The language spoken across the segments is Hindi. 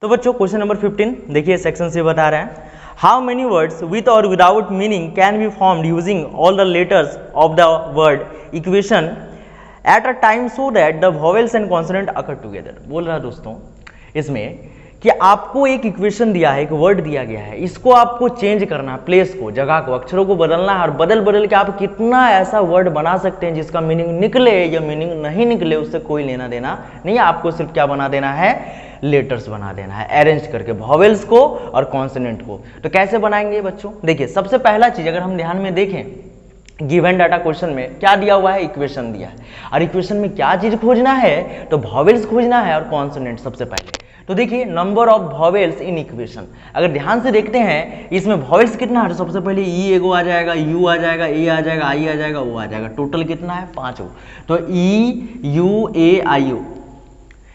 तो बच्चों क्वेश्चन नंबर 15 देखिए सेक्शन से बता रहे हैं हाउ मेनी वर्ड्स विथ और without meaning can be formed using all the letters of the word equation at a time so that the vowels and consonant occur together. बोल रहा है दोस्तों इसमें कि आपको एक इक्वेशन दिया है, एक वर्ड दिया गया है, इसको आपको चेंज करना है, प्लेस को, जगह को, अक्षरों को बदलना है और बदल बदल के आप कितना ऐसा वर्ड बना सकते हैं जिसका मीनिंग निकले या मीनिंग नहीं निकले उससे कोई लेना देना नहीं है। आपको सिर्फ क्या बना देना है, लेटर्स बना देना है अरेंज करके, वॉवेल्स को और कॉन्सोनेंट को। तो कैसे बनाएंगे बच्चों, देखिए सबसे पहला चीज अगर हम ध्यान में देखें गिवन डाटा क्वेश्चन में क्या दिया हुआ है, इक्वेशन दिया है और इक्वेशन में क्या चीज खोजना है, तो वॉवेल्स खोजना है और कॉन्सोनेंट सबसे पहले। तो देखिए number of vowels in equation, अगर ध्यान से देखते हैं इसमें वॉवेल्स कितना है, तो सबसे पहले ई एगो आ जाएगा, यू आ जाएगा, ए आ जाएगा, आई आ जाएगा, ओ आ जाएगा, टोटल कितना है 5 गो। तो ई यू ए आई ओ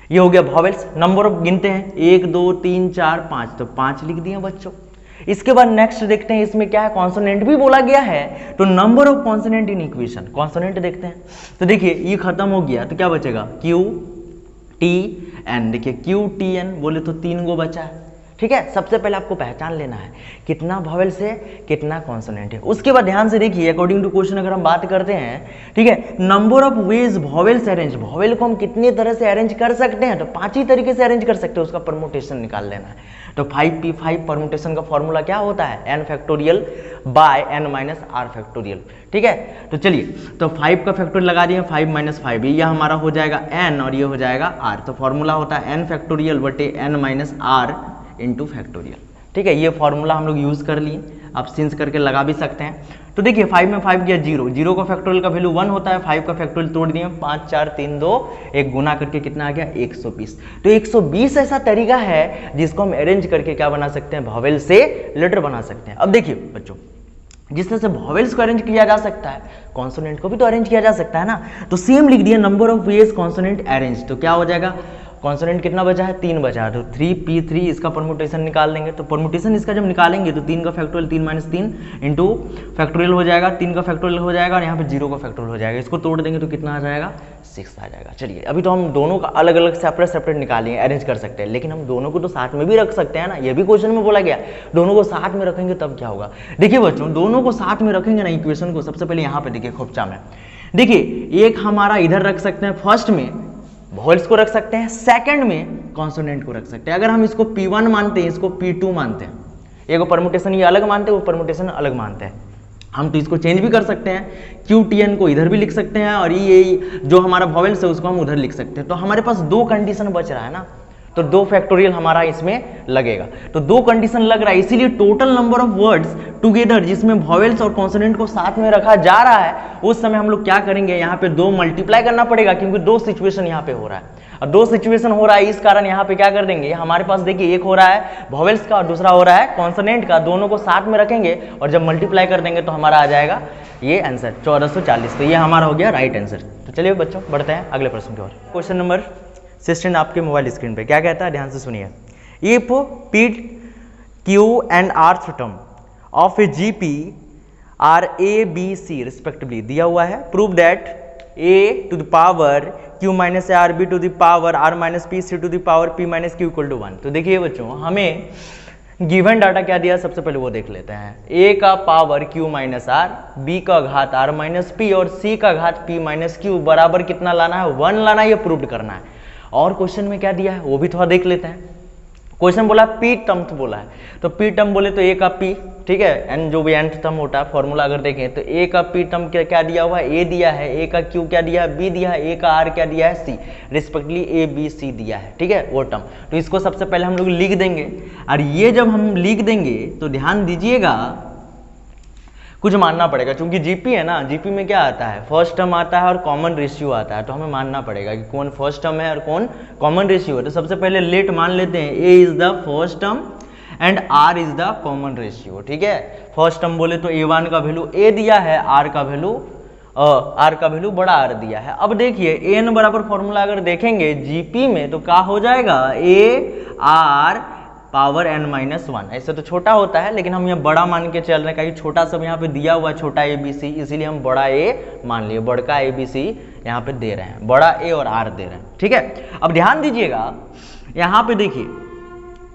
ये हो गया वॉवेल्स। नंबर ऑफ गिनते हैं 1 2 3 4 5, तो 5 लिख दिए बच्चों। इसके बाद नेक्स्ट देखते हैं इसमें क्या है, कॉन्सोनेंट भी बोला गया है, तो number of consonant in equation, consonant देखते हैं। तो देखिए ये खत्म हो गया तो क्या बचेगा, क्यू टी एन। देखिए क्यू टी एन बोले तो 3 गो बचा है, ठीक है। सबसे पहले आपको पहचान लेना है कितना वॉवेल्स है कितना कॉन्सोनेंट है। उसके बाद ध्यान से देखिए अकॉर्डिंग टू क्वेश्चन अगर हम बात करते हैं, ठीक है, number of ways vowels arrange, vowel को हम कितनी तरह से अरेंज कर सकते हैं, तो 5 ही तरीके से अरेंज कर सकते हैं, उसका परमुटेशन निकाल लेना है। तो 5p5 परमुटेशन का फॉर्मूला क्या होता है, n factorial by n minus R factorial, ठीक है। तो चलिए तो 5 का फैक्टोरियल लगा दिए, 5 माइनस 5 ये हमारा हो जाएगा n और ये हो जाएगा r। तो फॉर्मूला होता है n फैक्टोरियल बटे n minus R into factorial, ठीक है। ये फॉर्मूला हम लोग यूज कर लिए, आप सिंस करके लगा भी सकते हैं। तो देखिए 5 में 5 गया 0, 0 का फैक्टोरियल का वैल्यू 1 होता है, 5 का फैक्टोरियल तोड़ दिए 5 4 3 2 1 गुना करके कितना आ गया 120। तो 120 ऐसा तरीका है जिसको हम अरेंज करके क्या बना सकते हैं, वॉवेल से लेटर बना सकते हैं। अब देखिए बच्चों जिस तरह से वॉवेल्स को अरेंज किया जा सकता है कॉन्सोनेंट को भी तो अरेंज किया जा सकता है ना। तो सेम लिख दिया number of ways consonant arrange, तो क्या हो जाएगा, कॉन्सोनेंट कितना बचा है 3 बचा है, तो 3p3 इसका परमुटेशन निकाल देंगे। तो परमुटेशन इसका जब निकालेंगे तो 3 का फैक्टोरियल 3 माइनस 3 इंटू फैक्टोरियल हो जाएगा, 3 का फैक्टोरियल हो जाएगा और यहाँ पे 0 का फैक्टोरियल हो जाएगा, इसको तोड़ देंगे तो कितना आ जाएगा 6 आ जाएगा। चलिए अभी तो हम दोनों का अलग अलग सेपरेट सेपरेट निकालेंगे, अरेंज कर सकते हैं, लेकिन हम दोनों को तो साथ में भी रख सकते हैं ना, ये भी क्वेश्चन में बोला गया दोनों को साथ में रखेंगे तब क्या होगा। देखिए बच्चों दोनों को साथ में रखेंगे ना इक्वेशन को, सबसे पहले यहाँ पे देखिए खोपचा में देखिए एक हमारा इधर रख सकते हैं, फर्स्ट में वॉवेल्स को रख सकते हैं, सेकंड में कॉन्सोनेंट को रख सकते हैं। अगर हम इसको P1 मानते हैं, इसको P2 मानते हैं, एक परमुटेशन ये अलग मानते हैं, वो परमुटेशन अलग मानते हैं, हम तो इसको चेंज भी कर सकते हैं, QTN को इधर भी लिख सकते हैं और ये जो हमारा वॉवेल्स है उसको हम उधर लिख सकते हैं। तो हमारे पास 2 कंडीशन बच रहा है ना, तो 2 फैक्टोरियल हमारा इसमें लगेगा, तो 2 कंडीशन लग रहा है, इसीलिए total number of words together जिसमें वॉवेल्स और कॉन्सोनेंट को साथ में रखा जा रहा है उस समय हम लोग क्या करेंगे, यहाँ पे 2 मल्टीप्लाई करना पड़ेगा क्योंकि 2 सिचुएशन यहाँ पे हो रहा है और 2 सिचुएशन हो रहा है, इस कारण यहाँ पे क्या कर देंगे, हमारे पास देखिए एक हो रहा है वॉवेल्स का और दूसरा हो रहा है कॉन्सोनेंट का, दोनों को साथ में रखेंगे और जब मल्टीप्लाई कर देंगे तो हमारा आ जाएगा ये आंसर 1440। तो ये हमारा हो गया राइट आंसर। तो चलिए बच्चों बढ़ते हैं अगले प्रश्न की ओर। क्वेश्चन नंबर 16 आपके मोबाइल स्क्रीन पे क्या कहता है, ध्यान से सुनिए। If P Q and R term of a GP are A B C respectively दिया हुआ है, prove that A to the power Q minus R B to the power R minus P C to the power P minus Q equal to 1। तो देखिए बच्चों हमें गिवन डाटा क्या दिया, सबसे पहले वो देख लेते हैं। A का power Q minus R, B का घात R माइनस P और C का घात P माइनस Q बराबर कितना लाना है, 1 लाना है, ये प्रूव करना है। और क्वेश्चन में क्या दिया है वो भी थोड़ा देख लेते हैं। क्वेश्चन बोला P टर्म बोला है, तो P टर्म बोले तो A का P, ठीक है, n जो भी nth टर्म होता है फॉर्मूला अगर देखें तो A का P टर्म क्या दिया हुआ है, A दिया है, A का Q क्या दिया है, B दिया है, A का R क्या दिया है, C, respectively A B C दिया है, ठीक है वो टर्म। तो इसको सबसे पहले हम लोग लिख देंगे और ये जब हम लिख देंगे तो ध्यान दीजिएगा कुछ मानना पड़ेगा, क्योंकि जीपी है ना, जीपी में क्या आता है फर्स्ट टर्म आता है और कॉमन रेशियो आता है, तो हमें मानना पड़ेगा कि कौन फर्स्ट टर्म है और कौन कॉमन रेशियो है। तो सबसे पहले लेट मान लेते हैं A is the first term and R is the common ratio, ठीक है। फर्स्ट टर्म बोले तो A1 का वैल्यू A दिया है, R का वैल्यू बड़ा R दिया है। अब देखिए n बराबर फॉर्मूला अगर देखेंगे जीपी में तो क्या हो जाएगा, A R power n minus 1, ऐसे तो छोटा होता है लेकिन हम यहाँ बड़ा मान के चल रहे हैं, क्योंकि छोटा सब यहाँ पे दिया हुआ है छोटा ABC, इसीलिए हम बड़ा A मान लिए, बड़का ABC यहाँ पे दे रहे हैं, बड़ा A और R दे रहे हैं, ठीक है। अब ध्यान दीजिएगा यहाँ पे देखिए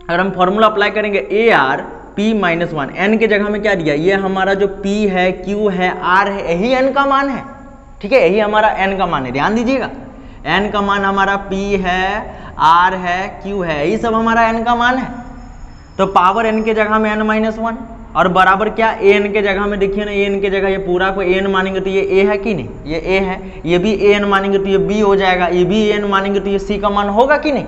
अगर हम फॉर्मूला अप्लाई करेंगे A R P minus one, N के जगह में क्या दिया, ये हमारा जो पी है, क्यू है, आर है, यही एन का मान है, ठीक है, यही हमारा एन का मान है, ध्यान दीजिएगा, एन का मान हमारा पी है, आर है, क्यू है, यही सब हमारा एन का मान है। तो पावर एन के जगह में एन माइनस वन और बराबर क्या, ए एन के जगह में देखिए ना, ए एन के जगह ये पूरा को ए एन मानेंगे तो ये ए है कि नहीं, ये ए है, ये भी ए एन मानेंगे तो ये बी हो जाएगा, ये भी ए एन मानेंगे तो ये सी का मान होगा कि नहीं।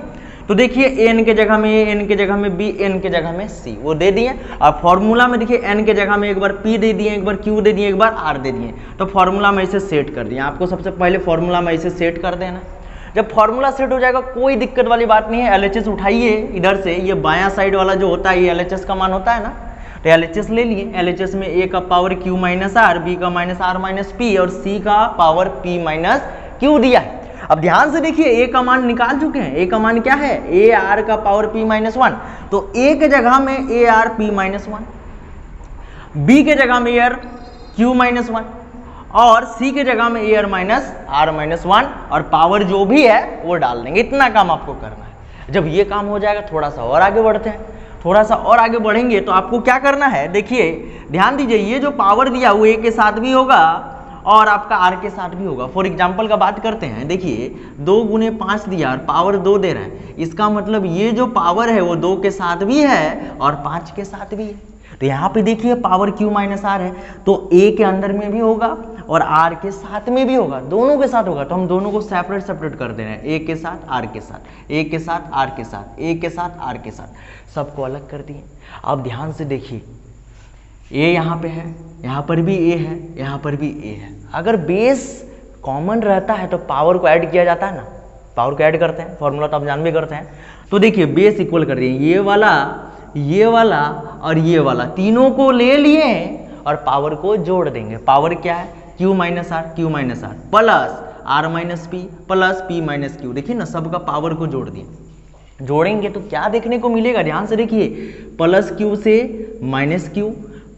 तो देखिए ए एन के जगह में ए, एन के जगह में बी, एन के जगह में सी, वो दे दिए। और फॉर्मूला में देखिए एन के जगह में एक बार पी दे दिए, एक बार क्यू दे दिए, एक बार आर दे दिए। तो फॉर्मूला में इसे सेट कर दिए, आपको सबसे पहले फॉर्मूला में इसे सेट कर देना। जब फॉर्मूला सेट हो जाएगा कोई दिक्कत वाली बात नहीं है, एलएचएस उठाइए इधर से, ये बायां साइड वाला जो होता है ये एलएचएस का मान होता है ना, तो एलएचएस ले लिए। एलएचएस में ए का power Q minus R, B का माइनस आर माइनस पी और सी का पावर पी माइनस क्यू दिया है। अब ध्यान से देखिए ए का मान निकाल चुके हैं, ए का मान क्या है, ए आर का पावर पी माइनस वन, तो ए के जगह में A R P minus one, B के जगह में A R Q minus one और सी के जगह में A R minus R minus one, और पावर जो भी है वो डाल देंगे। इतना काम आपको करना है। जब ये काम हो जाएगा थोड़ा सा और आगे बढ़ते हैं, थोड़ा सा और आगे बढ़ेंगे तो आपको क्या करना है, देखिए ध्यान दीजिए, ये जो पावर दिया वो ए के साथ भी होगा और आपका आर के साथ भी होगा। फॉर एग्जाम्पल का बात करते हैं, देखिए 2 गुने 5 दिया और पावर 2 दे रहा है, इसका मतलब ये जो पावर है वो 2 के साथ भी है और 5 के साथ भी है। तो यहाँ पे देखिए पावर क्यू माइनस आर है, तो ए के अंदर में भी होगा और आर के साथ में भी होगा, दोनों के साथ होगा। तो हम दोनों को सेपरेट सेपरेट कर दे रहे हैं, ए के साथ आर के साथ, ए के साथ आर के साथ, ए के साथ आर के साथ, सबको अलग कर दिए। अब ध्यान से देखिए, ए यहाँ पे है, यहाँ पर भी ए है, यहाँ पर भी ए है। अगर बेस कॉमन रहता है तो पावर को ऐड किया जाता है ना, पावर को ऐड करते हैं, फॉर्मूला तो आप जान भी करते हैं। तो देखिए बेस इक्वल कर दिए, ये वाला और ये वाला, तीनों को ले लिए और पावर को जोड़ देंगे। पावर क्या है, Q minus R plus R minus P plus P minus Q. देखिए ना, सबका पावर को जोड़ दिए। जोड़ेंगे तो क्या देखने को मिलेगा, ध्यान से देखिए, प्लस क्यू से माइनस क्यू,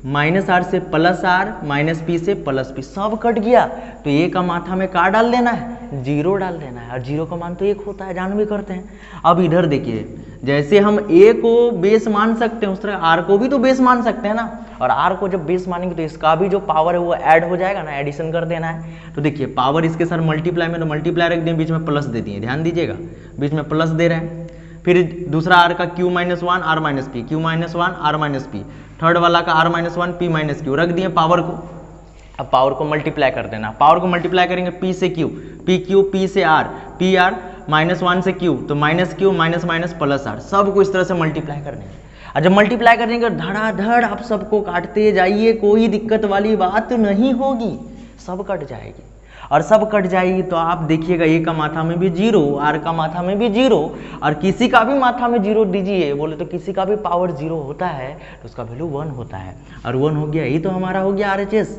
माइनस आर से प्लस आर, माइनस पी से प्लस पी, सब कट गया। तो ए का माथा में क्या डाल देना है, 0 डाल देना है, और 0 का मान तो 1 होता है, जान भी करते हैं। अब इधर देखिए, जैसे हम ए को बेस मान सकते हैं उस तरह आर को भी तो बेस मान सकते हैं ना, और आर को जब बेस मानेंगे तो इसका भी जो पावर है वो ऐड हो जाएगा ना, एडिशन कर देना है। तो देखिए पावर इसके साथ मल्टीप्लाई में, तो मल्टीप्लाई रख दिए, बीच में प्लस दे दिए, ध्यान दीजिएगा, बीच में प्लस दे रहे हैं। फिर दूसरा आर का Q minus one R minus P, Q minus one R minus P, third वाला का R minus one P minus Q, रख दिए पावर को। अब पावर को मल्टीप्लाई कर देना, पावर को मल्टीप्लाई करेंगे पी से क्यू, पी क्यू, पी से R, P R minus one से क्यू, तो minus Q minus minus plus R, सबको इस तरह से मल्टीप्लाई करने हैं। और जब मल्टीप्लाई करेंगे धड़ाधड़ आप सबको काटते जाइए, कोई दिक्कत वाली बात नहीं होगी, सब कट जाएगी। और सब कट जाएगी तो आप देखिएगा ए का माथा में भी 0, आर का माथा में भी 0, और किसी का भी माथा में 0 दीजिए, बोले तो किसी का भी पावर 0 होता है तो उसका वैल्यू 1 होता है, और 1 हो गया, यही तो हमारा हो गया आरएचएस।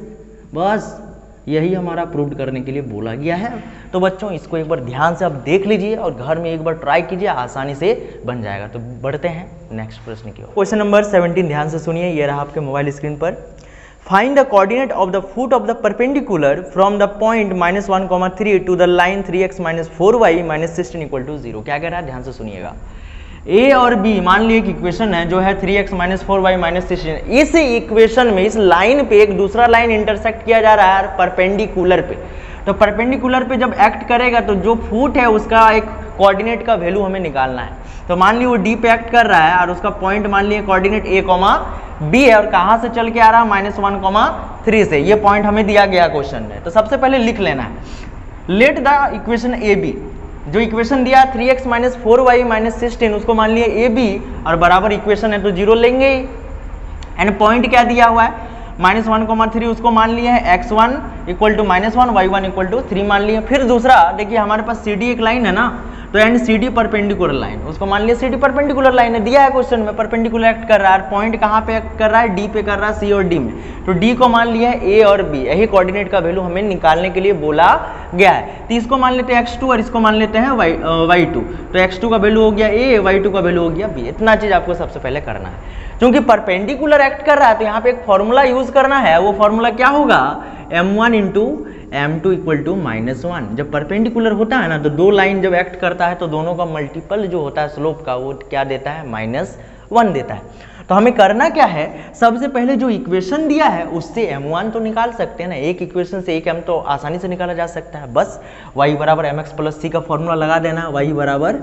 बस यही हमारा प्रूव करने के लिए बोला गया है। तो बच्चों इसको एक बार ध्यान से आप देख लीजिए और घर में एक बार ट्राई कीजिए, आसानी से बन जाएगा। तो बढ़ते हैं नेक्स्ट प्रश्न की ओर। क्वेश्चन नंबर 17 ध्यान से सुनिए, ये रहा आपके मोबाइल स्क्रीन पर। Find the coordinate of the foot of the perpendicular from the point -1,3 to the line 3x - 4y - 16 = 0। क्या कह रहा है, ध्यान से सुनिएगा। ए और बी मान लिए एक इक्वेशन है जो है 3x - 4y - 16। इस इक्वेशन में इस लाइन पे एक दूसरा लाइन इंटरसेक्ट किया जा रहा है परपेंडिकुलर पे। तो परपेंडिकुलर पे जब एक्ट करेगा तो जो फुट है उसका एक कोऑर्डिनेट का वैल्यू हमें निकालना है। तो मान ली वो डी पे एक्ट कर रहा है और उसका पॉइंट मान लिए कोऑर्डिनेट a, b है, और कहाँ से चल के आ रहा है -1,3 से। ये पॉइंट हमें दिया गया क्वेश्चन में। तो सबसे पहले लिख लेना है, let the equation A B, जो इक्वेशन दिया 3x - 4y - 16 उसको मान लिए ए बी, और बराबर इक्वेशन है तो 0 लेंगे। एंड पॉइंट क्या दिया हुआ है -1,3, उसको मान लिए है x1 = -1, y1 = 3 मान लिए। फिर दूसरा देखिए हमारे पास CD एक लाइन है ना, तो एंड CD परपेंडिकुलर लाइन, उसको मान लिया CD परपेंडिकुलर लाइन है, दिया है क्वेश्चन में, परपेंडिकुलर एक्ट कर रहा है। पॉइंट कहाँ पे एक्ट कर रहा है, D पे कर रहा है, C और D में। तो D को मान लिया है A और B, यही कोऑर्डिनेट का वैल्यू हमें निकालने के लिए बोला गया है। तो इसको मान लेते हैं x2 और इसको मान लेते हैं y2। तो x2 का वैल्यू हो गया A, y2 का वैल्यू हो गया B। इतना चीज आपको सबसे पहले करना है। क्योंकि परपेंडिकुलर एक्ट कर रहा है तो यहाँ पे एक फॉर्मूला यूज करना है। वो फॉर्मूला क्या होगा, m1 × m2 = -1। जब परपेंडिकुलर होता है ना तो दो लाइन जब एक्ट करता है तो दोनों का मल्टीपल जो होता है स्लोप का वो क्या देता है, 1 देता है। तो हमें करना क्या है, सबसे पहले जो इक्वेशन दिया है उससे m1 तो निकाल सकते हैं ना, एक इक्वेशन से एक m तो आसानी से निकाला जा सकता है। बस y बराबर mx प्लस सी का फॉर्मूला लगा देना, y बराबर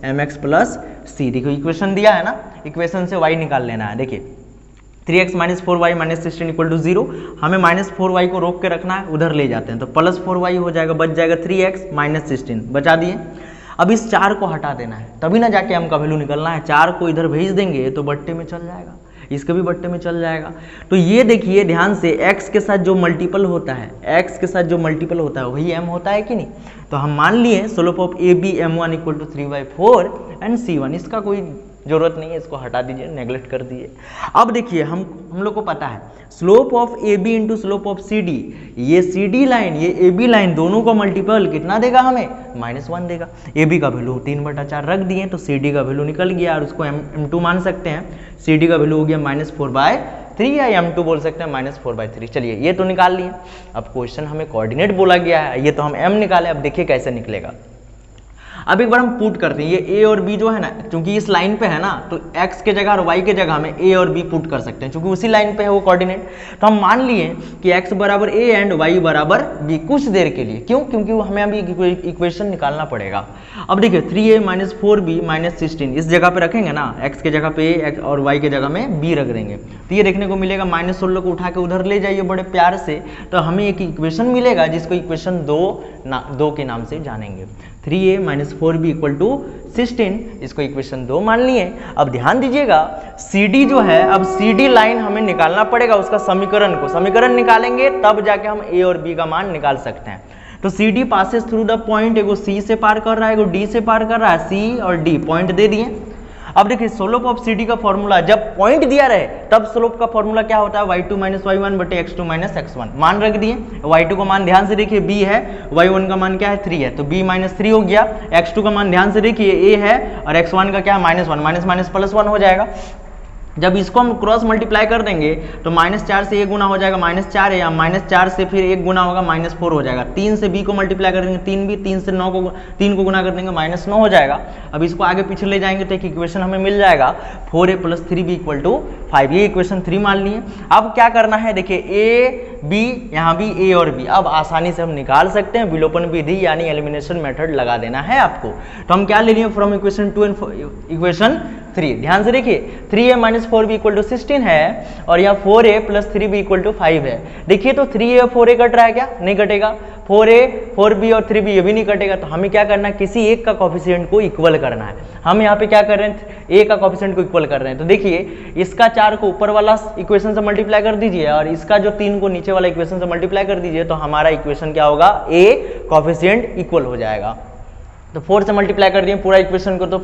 mx प्लस सी। देखो इक्वेशन दिया है ना, इक्वेशन से y निकाल लेना है। देखिए 3x minus 4y minus 16 equal to 0, हमें माइनस 4y को रोक के रखना है, उधर ले जाते हैं तो प्लस 4y हो जाएगा, बच जाएगा 3x माइनस 16, बचा दिए। अब इस 4 को हटा देना है, तभी ना जाके m का वैल्यू निकलना है। 4 को इधर भेज देंगे तो बट्टे में चल जाएगा, इसका भी बट्टे में चल जाएगा। तो ये देखिए ध्यान से, x के साथ जो मल्टीपल होता है, x के साथ जो मल्टीपल होता है वही m होता है कि नहीं। तो हम मान लिए slope of A B m1 equal to 3/4 and c1, इसका कोई जरूरत नहीं है, इसको हटा दीजिए, नेग्लेक्ट कर दीजिए। अब देखिए हम लोग को पता है slope of A B into slope of C D, ये सी डी लाइन ये ए बी लाइन दोनों का मल्टीपल कितना देगा हमें, -1 देगा। ए बी का वैल्यू 3/4 रख दिए तो सी डी का वैल्यू निकल गया और उसको m2 मान सकते हैं। सी डी का वैल्यू हो गया -4/3 या m2 बोल सकते हैं -4/3। चलिए ये तो निकाल लिए। अब क्वेश्चन हमें कोऑर्डिनेट बोला गया है, ये तो हम m निकाले, अब देखिए कैसे निकलेगा। अब एक बार हम पुट करते हैं, ये a और b जो है ना, क्योंकि इस लाइन पे है ना, तो x के जगह और y के जगह हमें a और b पुट कर सकते हैं, क्योंकि उसी लाइन पे है वो कोऑर्डिनेट। तो हम मान लिए कि x बराबर a एंड y बराबर b कुछ देर के लिए। क्यों? क्योंकि वो हमें अभी इक्वेशन निकालना पड़ेगा। अब देखिए 3a माइनस 4b माइनस 16 इस जगह पे रखेंगे ना, x के जगह पे a और y के जगह में b रख देंगे, तो ये देखने को मिलेगा -16 को उठा के उधर ले जाइए बड़े प्यार से, तो हमें एक इक्वेशन मिलेगा जिसको इक्वेशन 2 के नाम से जानेंगे। 3a minus 4b equal to 16, इसको इक्वेशन 2 मान लिए। अब ध्यान दीजिएगा CD जो है, अब CD लाइन हमें निकालना पड़ेगा, उसका समीकरण निकालेंगे तब जाके हम a और b का मान निकाल सकते हैं। तो CD passes through the point, एगो C से पार कर रहा है, एगो D से पार कर रहा है, C और D पॉइंट दे दिए। अब देखिए स्लोप ऑफ CD का फॉर्मूला, जब पॉइंट दिया रहे तब स्लोप का फॉर्मूला क्या होता है, y2 माइनस y1 बटे x2 माइनस x1। मान रख दिए, y2 का मान ध्यान से देखिए b है, y1 का मान क्या है 3 है, तो b माइनस 3 हो गया। x2 का मान ध्यान से देखिए a है और x1 का क्या है -1, माइनस माइनस प्लस 1 हो जाएगा। जब इसको हम क्रॉस मल्टीप्लाई कर देंगे तो -4 से 1 गुना हो जाएगा, -4 है, या -4 से फिर 1 गुना होगा -4 हो जाएगा। 3 से b को मल्टीप्लाई कर देंगे 3 भी, 3 से 9 को 3 को गुना कर देंगे -9 हो जाएगा। अब इसको आगे पीछे ले जाएंगे तो एक इक्वेशन हमें मिल जाएगा 4a plus 3b equal to 5, ये इक्वेशन 3 मान लिए। अब क्या करना है, देखिए a b, यहाँ भी a और b, अब आसानी से हम निकाल सकते हैं, विलोपन विधि यानी एलिमिनेशन मेथड लगा देना है आपको। तो हम क्या ले लिए फ्रॉम इक्वेशन 2 एंड इक्वेशन 3, ध्यान से देखिए 3a minus 4b equal to 16 है और यहाँ 4a plus 3b equal to 5 है। देखिए तो 3a और 4a कट रहा है क्या, नहीं कटेगा, 4a 4b और 3b ये भी नहीं कटेगा। तो हमें क्या करना है, किसी एक का कोफिशिएंट को इक्वल करना है। हम यहाँ पे क्या कर रहे हैं, a का कोफिशिएंट को इक्वल कर रहे हैं। तो देखिए इसका 4 को ऊपर वाला इक्वेशन से मल्टीप्लाई कर दीजिए और इसका जो 3 को नीचे वाला इक्वेशन से मल्टीप्लाई कर दीजिए, तो हमारा इक्वेशन क्या होगा, a कोफिशिएंट इक्वल हो जाएगा। तो 4 से मल्टीप्लाई कर दिए पूरा इक्वेशन को, तो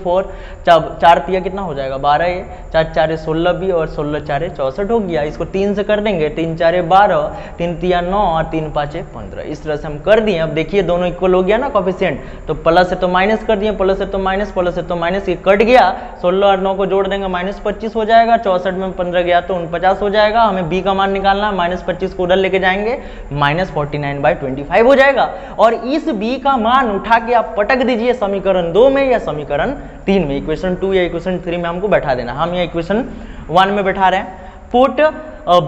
4 तिया कितना हो जाएगा 12, ये 4 4 16 भी और 16 4 64 हो गया। इसको 3 से कर देंगे, 3 4 12, 3 तिया 9 और 3 5 15, इस तरह से हम कर दिए। अब देखिए दोनों इक्वल हो गया ना कोफिशिएंट, तो प्लस है तो माइनस कर दिए, प्लस है तो माइनस, प्लस है तो माइनस, ये कट गया। 16 और 9 को जोड़ देंगे -25 हो जाएगा, 64 में 15 गया तो 49 हो जाएगा। हमें b का मान निकालना, -25 को उधर लेके जाएंगे, -49/25 हो जाएगा। और इस b का मान उठा के आप पटक दीजिए समीकरण 2 में या समीकरण 3 में, इक्वेशन 2 या इक्वेशन 3 में हमको बैठा देना। हम ये इक्वेशन 1 में बैठा रहे हैं। Put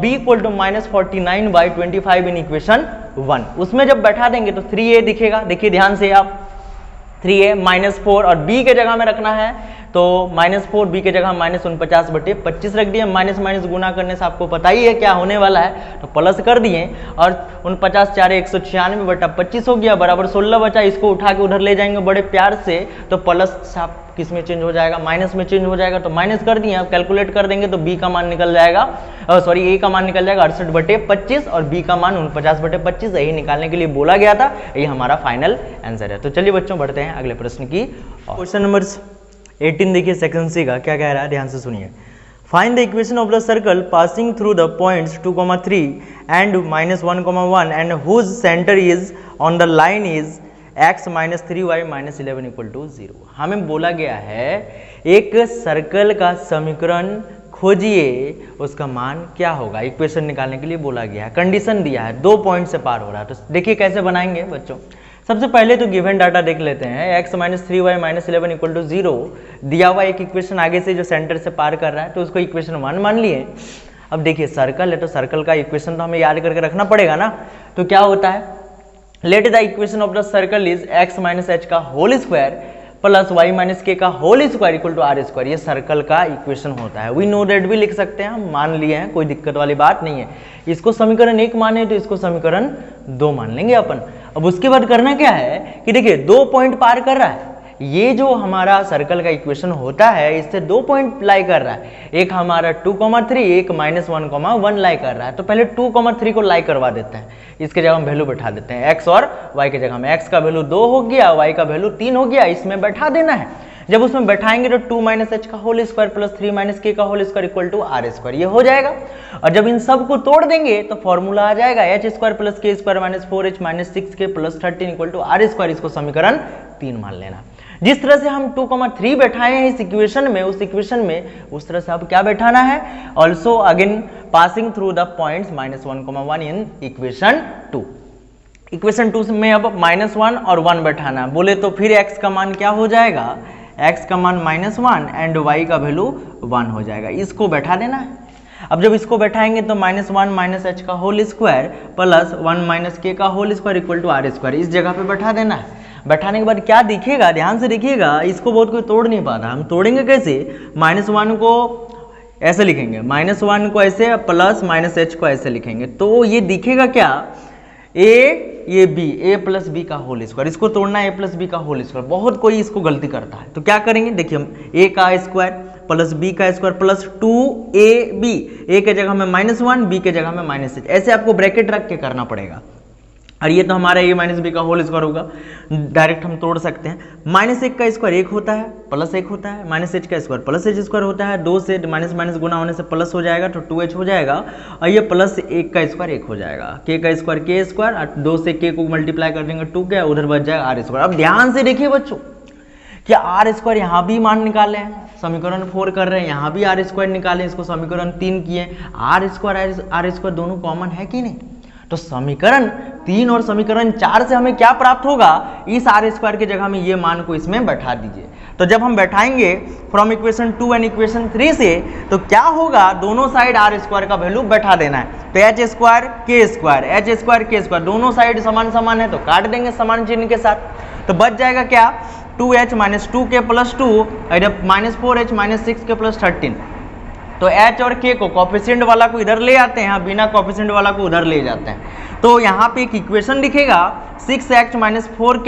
b equal to -49/25 in equation 1, उसमें जब बैठा देंगे तो 3a दिखेगा। देखिए ध्यान से आप 3a -4 और b के जगह में रखना है, तो -4 b के जगह -49/25 रख दिए। माइनस माइनस गुना करने से आपको पता ही है क्या होने वाला है, तो प्लस कर दिए और 49 4 196/25 हो गया, बराबर 16 बचा। इसको उठा के उधर ले जाएंगे बड़े प्यार से, तो प्लस आप किस में चेंज हो जाएगा, माइनस में चेंज हो जाएगा, तो माइनस कर दिए। अब कैलकुलेट कर देंगे तो b का मान निकल जाएगा, a का मान निकल जाएगा 68/25 और b का मान 49/25। यही निकालने के लिए बोला गया था, यही हमारा फाइनल आंसर है। तो चलिए बच्चों बढ़ते हैं अगले प्रश्न की। क्वेश्चन नंबर 18 देखिए सेक्शन सी का क्या कह रहा है, ध्यान से सुनिए। Find the equation of the circle passing through the points 2,3 and -1,1 and whose centre is on the line is x minus 3y minus 11 equal to 0। हमें बोला गया है एक सर्कल का समीकरण खोजिए, उसका मान क्या होगा, इक्वेशन निकालने के लिए बोला गया है। कंडीशन दिया है 2 पॉइंट से पार हो रहा है। तो देखिए कैसे बनाएंगे बच्चों, सबसे पहले तो गिवन डाटा देख लेते हैं। x minus 3y minus 11 equal to 0 दिया हुआ एक इक्वेशन आगे से जो सेंटर से पार कर रहा है तो उसको इक्वेशन 1 मान लिए। अब देखिए सर्कल है तो सर्कल का इक्वेशन तो हमें याद करके रखना पड़ेगा ना। तो क्या होता है, let the equation of the circle is x minus h का whole square plus y minus k का whole square equal to R square. ये सर्कल का इक्वेशन होता है। वी नो दैट भी लिख सकते हैं, हम मान लिए हैं, कोई दिक्कत वाली बात नहीं है। इसको समीकरण 1 माने तो इसको समीकरण 2 मान लेंगे अपन। अब उसके बाद करना क्या है कि देखिए 2 पॉइंट पार कर रहा है। ये जो हमारा सर्कल का इक्वेशन होता है इससे 2 पॉइंट लाई कर रहा है। एक हमारा 2,3, एक -1,1 लाई कर रहा है। तो पहले 2,3 को लाई करवा देते हैं। इसके जगह हम वैल्यू बैठा देते हैं x और y के जगह में। x का वैल्यू 2 हो गया, y का वैल्यू 3 हो गया, इसमें बैठा देना है। जब उसमें बैठाएंगे तो 2 माइनस h का whole square plus 3 minus k का whole square equal to R square, ये हो जाएगा। और जब इन सब को तोड़ देंगे तो फॉर्मूला आ जाएगा h square plus k square minus 4h minus 6k plus 13 equal to R square. इसको समीकरण 3 मान लेना। जिस तरह से हम 2,3 बैठाए हैं इस इक्वेशन में, उस इक्वेशन में उस तरह से अब क्या बैठाना है, also again passing through the points -1,1 in equation 2। Equation 2 में अब -1 और 1 बैठाना बोले तो फिर x का मान क्या हो जाएगा, x का मान -1 एंड y का वैल्यू 1 हो जाएगा। इसको बैठा देना है। अब जब इसको बैठाएंगे तो -1 माइनस h का whole square plus 1 minus k का whole square equal to R square, इस जगह पे बैठा देना है। बैठाने के बाद क्या दिखेगा, ध्यान से देखिएगा, इसको बहुत कोई तोड़ नहीं पाता। हम तोड़ेंगे कैसे, -1 को ऐसे लिखेंगे, -1 को ऐसे प्लस माइनस h को ऐसे लिखेंगे तो ये दिखेगा क्या, ये b, a प्लस बी का होल स्क्वायर। इसको तोड़ना है a प्लस बी का होल स्क्वायर। बहुत कोई इसको गलती करता है। तो क्या करेंगे, देखिए हम a का स्क्वायर प्लस b का स्क्वायर प्लस 2ab, a के जगह में -1, b के जगह में -h, ऐसे आपको ब्रैकेट रख के करना पड़ेगा। और ये तो हमारा a माइनस बी का होल स्क्वायर होगा, डायरेक्ट हम तोड़ सकते हैं। -1 का स्क्वायर 1 होता है, प्लस 1 होता है, -h का स्क्वायर प्लस h स्क्वायर होता है, 2 से माइनस माइनस गुना होने से प्लस हो जाएगा तो 2h हो जाएगा। और ये प्लस 1 का स्क्वायर 1 हो जाएगा, k का स्क्वायर k स्क्वायर, और 2 से k को मल्टीप्लाई कर देंगे 2 के, उधर बच जाएगा आर स्क्वायर। अब ध्यान से देखिए बच्चों कि आर स्क्वायर यहाँ भी मान निकाले हैं, समीकरण 4 कर रहे हैं, यहाँ भी आर स्क्वायर निकाले, इसको समीकरण 3 किए। आर स्क्वायर दोनों कॉमन है कि नहीं, तो समीकरण 3 और समीकरण 4 से हमें क्या प्राप्त होगा, इस आर स्क्वायर की जगह में ये मान को इसमें बैठा दीजिए। तो जब हम बैठाएंगे फ्रॉम इक्वेशन 2 एंड इक्वेशन 3 से तो क्या होगा, दोनों साइड आर स्क्वायर का वैल्यू बैठा देना है। तो एच स्क्वायर के स्क्वायर दोनों साइड समान समान है तो काट देंगे समान चिन्ह के साथ। तो बच जाएगा क्या, 2h minus 2k plus 2 -4h minus 6k plus 13। तो h और k को कोफिशिएंट वाला को इधर ले आते हैं, बिना कोफिशिएंट वाला को उधर ले जाते हैं। तो यहाँ पे एक इक्वेशन दिखेगा 6h minus 4k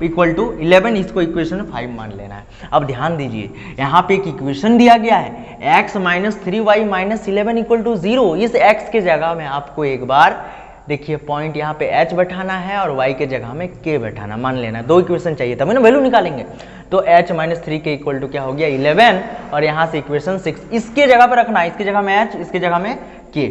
equal to 11, इसको इक्वेशन 5 मान लेना है। अब ध्यान दीजिए यहाँ पे एक इक्वेशन दिया गया है x minus 3y minus 11 equal to 0। इस x के जगह में आपको एक बार देखिए पॉइंट यहाँ पे h बैठाना है और y के जगह में k बैठाना, मान लेना है। 2 इक्वेशन चाहिए तभी ना वैल्यू निकालेंगे। तो h minus 3k equal to क्या हो गया 11, और यहाँ से इक्वेशन 6 इसके जगह पे रखना है, इसके जगह में h, इसके जगह में k।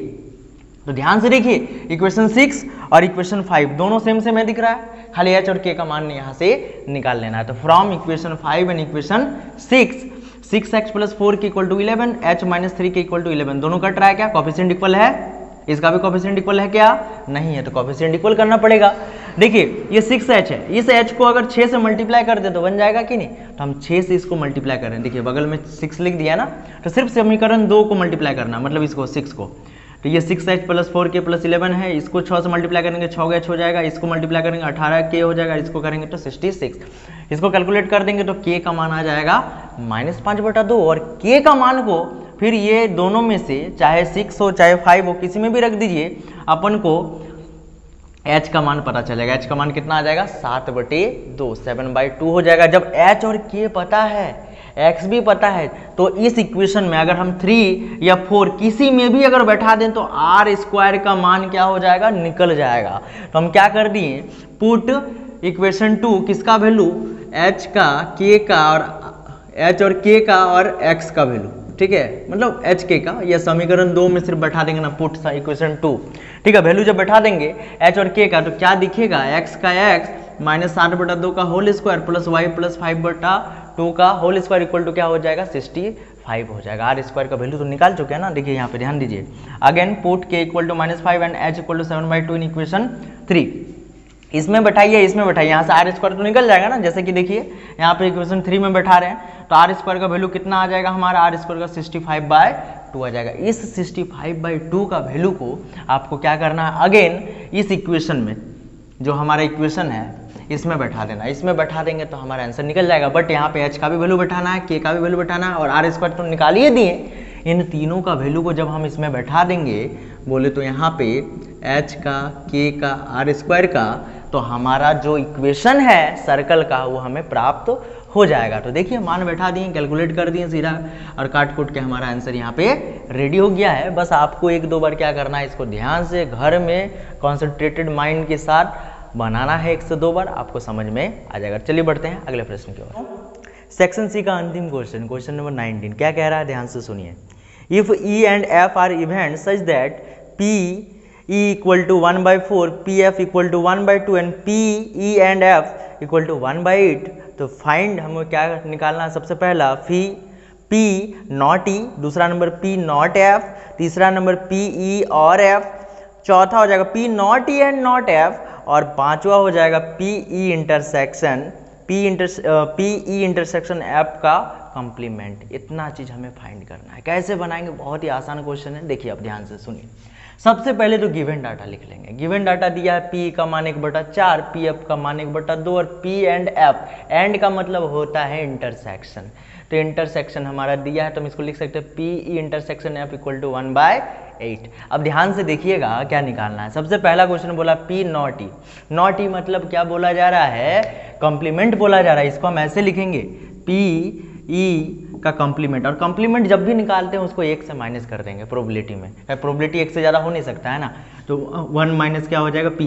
तो ध्यान से देखिए इक्वेशन 6 और इक्वेशन 5 दोनों सेम सेम है दिख रहा है, खाली h और k का मान यहाँ से निकाल लेना है। तो from equation 5 and equation 6x plus 4k equal to 11, h minus 3k equal to 11, दोनों कट रहा है क्या, कोफिशिएंट इक्वल है, इसका भी कोफिशिएंट इक्वल है क्या, नहीं है, तो कोफिशिएंट इक्वल करना पड़ेगा। देखिए ये 6h है, इस h को अगर 6 से मल्टीप्लाई कर दे तो बन जाएगा कि नहीं, तो हम 6 से इसको मल्टीप्लाई कर रहे हैं। देखिए बगल में 6 लिख दिया ना, तो सिर्फ समीकरण 2 को मल्टीप्लाई करना, मतलब इसको 6 को। तो ये 6h प्लस 4k प्लस 11 है, इसको 6 से मल्टीप्लाई करेंगे 6h हो जाएगा, इसको मल्टीप्लाई करेंगे 18k हो जाएगा, इसको करेंगे तो 66। इसको कैलकुलेट कर देंगे तो k का मान आ जाएगा -5/2, और k का मान को फिर ये दोनों में से चाहे 6 हो चाहे 5 हो किसी में भी रख दीजिए, अपन को h का मान पता चलेगा। h का मान कितना आ जाएगा 7/2, 7/2 हो जाएगा। जब h और k पता है, x भी पता है, तो इस इक्वेशन में अगर हम 3 या 4 किसी में भी अगर बैठा दें तो आर स्क्वायर का मान क्या हो जाएगा, निकल जाएगा। तो हम क्या कर दिए, पुट इक्वेशन 2 किसका वैल्यू, h का, k का, और h और k का और x का वैल्यू, ठीक है, मतलब एच के का, या समीकरण 2 में सिर्फ बैठा देंगे ना, पुट इक्वेशन 2, ठीक है। वैल्यू जब बैठा देंगे एच और के का तो क्या दिखेगा, x का x माइनस 7/2 का whole square plus y plus 5/2 का होल स्क्वायर इक्वल टू क्या हो जाएगा 65 हो जाएगा। आर स्क्वायर का वैल्यू तो निकाल चुके हैं ना, देखिए यहाँ पे ध्यान दीजिए। Again put k equal to -5 and h equal to 7/2 in equation 3। इसमें बैठाइए, इसमें बैठाइए, यहाँ से आर स्क्वायर तो निकल जाएगा ना। जैसे कि देखिए यहाँ पे इक्वेशन 3 में बैठा रहे हैं तो आर स्क्वायर का वैल्यू कितना आ जाएगा हमारा, आर स्क्वायर का 65/2 आ जाएगा। इस 65/2 का वैल्यू को आपको क्या करना है, अगेन इस इक्वेशन में जो हमारा इक्वेशन है इसमें बैठा देना। इसमें बैठा देंगे तो हमारा आंसर निकल जाएगा। बट यहाँ पे h का भी वैल्यू बैठाना है, k का भी वैल्यू बैठाना है और आर स्क्वायर तो निकाल ही दिए। इन तीनों का वैल्यू को जब हम इसमें बैठा देंगे बोले तो यहाँ पे h का, k का, आर स्क्वायर का, तो हमारा जो इक्वेशन है सर्कल का वो हमें प्राप्त हो जाएगा। तो देखिए मान बैठा दिए, कैलकुलेट कर दिए सीधा और काट कूट के हमारा आंसर यहाँ पे रेडी हो गया है। बस आपको एक दो बार क्या करना है, इसको ध्यान से घर में कॉन्सेंट्रेटेड माइंड के साथ बनाना है 1 से 2 बार, आपको समझ में आ जाएगा। चलिए बढ़ते हैं अगले प्रश्न की ओर। सेक्शन सी का अंतिम क्वेश्चन, क्वेश्चन नंबर 19 क्या कह रहा है, ध्यान से सुनिए। If E and F are event such that P E equal to 1/4, P F equal to 1/2 and P E and F equal to 1/8, तो फाइंड हमें क्या निकालना है, सबसे पहला फी पी नॉट ई, दूसरा नंबर पी नॉट एफ, तीसरा नंबर पी ई और एफ, चौथा हो जाएगा P not E and not F और पांचवा हो जाएगा पी ई इंटरसेक्शन एफ का कंप्लीमेंट। इतना चीज हमें फाइंड करना है। कैसे बनाएंगे, बहुत ही आसान क्वेश्चन है। देखिए अब ध्यान से सुनिए। सबसे पहले तो गिवन डाटा लिख लेंगे। गिवन डाटा दिया है पी का मान 1/4, पी एफ का मान 1/2 और पी एंड एफ, एंड का मतलब होता है इंटरसेक्शन। तो इंटरसेक्शन हमारा दिया है तो हम इसको लिख सकते हैं P E intersection F equal to 1/8। अब ध्यान से देखिएगा क्या निकालना है। सबसे पहला क्वेश्चन बोला पी नॉट ई, नॉट ई मतलब क्या बोला जा रहा है, कॉम्प्लीमेंट बोला जा रहा है। इसको हम ऐसे लिखेंगे पी ई का कॉम्प्लीमेंट, और कॉम्प्लीमेंट जब भी निकालते हैं उसको 1 से माइनस कर देंगे प्रोबेबिलिटी में। प्रोबेबिलिटी 1 से ज़्यादा हो नहीं सकता है ना, तो 1 माइनस क्या हो जाएगा पी।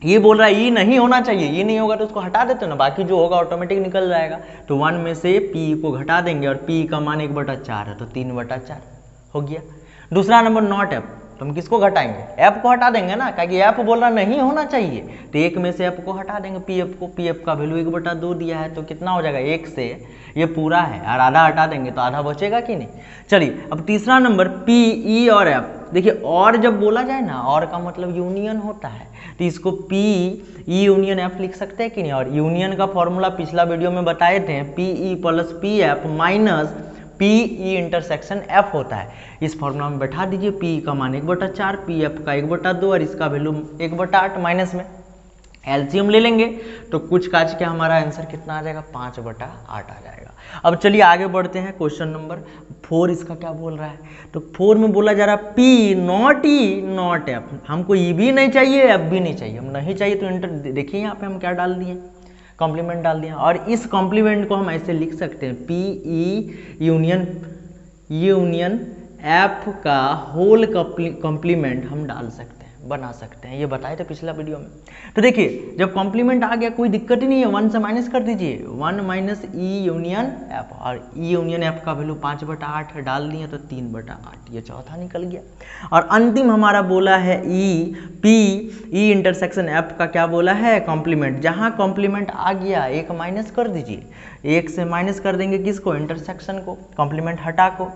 ये बोल रहा है ये नहीं होना चाहिए, ये नहीं होगा तो उसको हटा देते ना, बाकी जो होगा ऑटोमेटिक निकल जाएगा। तो 1 में से पी को घटा देंगे और पी का मान 1/4 है तो 3/4 हो गया। दूसरा नंबर नॉट एफ, तो हम किसको घटाएंगे, एफ को हटा देंगे ना, क्योंकि एफ बोल रहा नहीं होना चाहिए तो 1 में से एफ को हटा देंगे पी एफ को। पी एफ का वैल्यू 1/2 दिया है तो कितना हो जाएगा, 1 से ये पूरा है और आधा हटा देंगे तो आधा बचेगा कि नहीं। चलिए अब तीसरा नंबर पी ई और एफ। देखिए और जब बोला जाए ना, और का मतलब यूनियन होता है, तो इसको पी ई यूनियन एफ लिख सकते हैं कि नहीं। और यूनियन का फॉर्मूला पिछला वीडियो में बताए थे, P E plus P F minus P E intersection F होता है। इस फॉर्मूला में बैठा दीजिए, पी का मान 1/4, पी एफ का 1/2 और इसका वैल्यू 1/8 माइनस में एलसीएम ले लेंगे तो कुछ काज के हमारा आंसर कितना आ जाएगा, 5/8 आ जाएगा। अब चलिए आगे बढ़ते हैं। क्वेश्चन नंबर 4 इसका क्या बोल रहा है, तो 4 में बोला जा रहा है P not E not F. हमको ई भी नहीं चाहिए एफ भी नहीं चाहिए, हम नहीं चाहिए तो इंटर, देखिए यहाँ पे हम क्या डाल दिए, कॉम्प्लीमेंट डाल दिया। और इस कॉम्प्लीमेंट को हम ऐसे लिख सकते हैं पी ई यूनियन एफ का होल कॉम्प्लीमेंट हम डाल सकते हैं, बना सकते हैं। ये बताए थे पिछला वीडियो में। तो देखिए जब कॉम्प्लीमेंट आ गया कोई दिक्कत ही नहीं है, 1 से माइनस कर दीजिए, 1 माइनस ई यूनियन एफ, और ई यूनियन एफ का वैल्यू 5/8 डाल दिए तो 3/8, ये चौथा निकल गया। और अंतिम हमारा बोला है E P E intersection F का क्या बोला है, कॉम्प्लीमेंट। जहां कॉम्प्लीमेंट आ गया 1 माइनस कर दीजिए, 1 से माइनस कर देंगे किसको, इंटरसेक्शन को, कॉम्प्लीमेंट हटा को।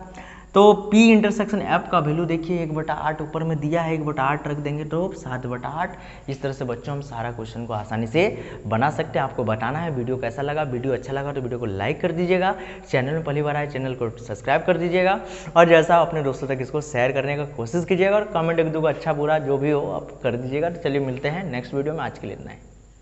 तो P इंटरसेक्शन एफ का वैल्यू देखिए 1/8 ऊपर में दिया है, 1/8 रख देंगे तो 7/8। इस तरह से बच्चों हम सारा क्वेश्चन को आसानी से बना सकते हैं। आपको बताना है वीडियो कैसा लगा। वीडियो अच्छा लगा तो वीडियो को लाइक कर दीजिएगा, चैनल में पहली बार आए चैनल को सब्सक्राइब कर दीजिएगा, और जैसा अपने दोस्तों तक इसको शेयर करने का कोशिश कीजिएगा, और कमेंट एक दो अच्छा बुरा जो भी हो आप कर दीजिएगा। तो चलिए मिलते हैं नेक्स्ट वीडियो में, आज के लिए इतना है।